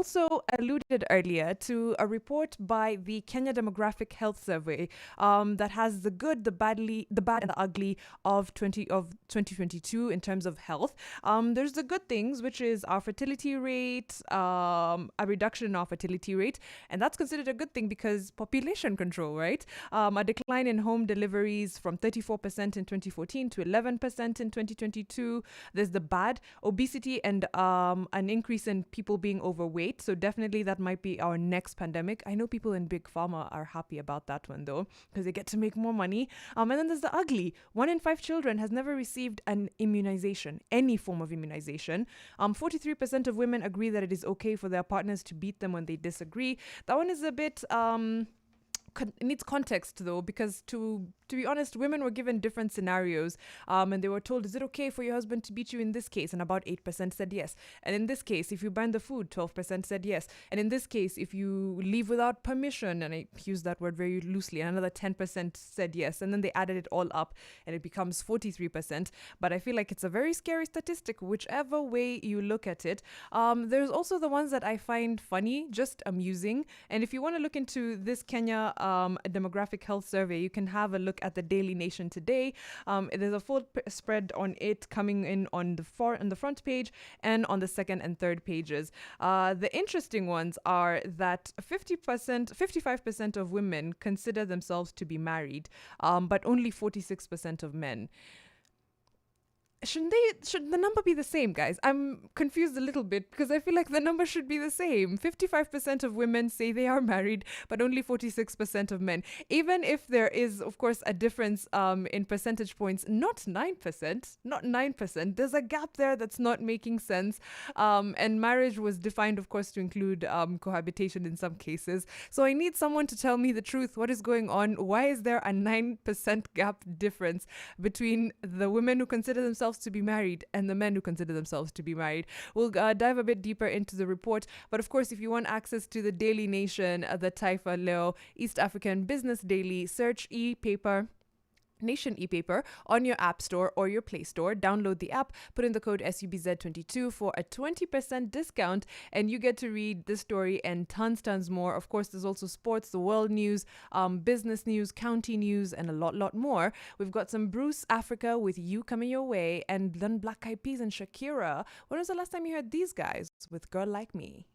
also alluded earlier to a report by the Kenya Demographic Health Survey that has the good, the bad, and the ugly of 2022 in terms of health. There's the good things, which is our fertility rate, a reduction in our fertility rate, and that's considered a good thing because population control, right? A decline in home deliveries from 34% in 2014 to 11% in 2022. There's the bad, obesity, and an increase in people being overweight. So definitely that might be our next pandemic. I know people in big pharma are happy about that one though, because they get to make more money. And then there's the ugly. 1 in 5 children has never received an immunization, any form of immunization. 43% of women agree that it is okay for their partners to beat them when they disagree. That one is a bit it needs context though, because to be honest, women were given different scenarios, and they were told, is it okay for your husband to beat you in this case? And about 8% said yes. And in this case, if you burn the food, 12% said yes. And in this case, if you leave without permission, and I use that word very loosely, another 10% said yes. And then they added it all up and it becomes 43%. But I feel like it's a very scary statistic, whichever way you look at it. There's also the ones that I find funny, just amusing. And if you want to look into this Kenya demographic health survey, you can have a look at the Daily Nation today. There's a full spread on it coming in on the front page and on the second and third pages. The interesting ones are that 55% of women consider themselves to be married, but only 46% of men. Should the number be the same, guys? I'm confused a little bit because I feel like the number should be the same. 55% of women say they are married, but only 46% of men. Even if there is, of course, a difference in percentage points, not 9%, not 9%. There's a gap there that's not making sense. And marriage was defined, of course, to include cohabitation in some cases. So I need someone to tell me the truth. What is going on? Why is there a 9% gap difference between the women who consider themselves to be married and the men who consider themselves to be married? We'll dive a bit deeper into the report. But of course, if you want access to the Daily Nation, the Taifa Leo, East African Business Daily, search Nation e-paper on your app store or your Play Store. Download the app, put in the code SUBZ22 for a 20% discount, and you get to read this story and tons more. Of course, there's also sports, the world news, business news, county news, and a lot more. We've got some Bruce Africa with You coming your way, and then Black Eyed Peas and Shakira. When was the last time you heard these guys with Girl Like Me?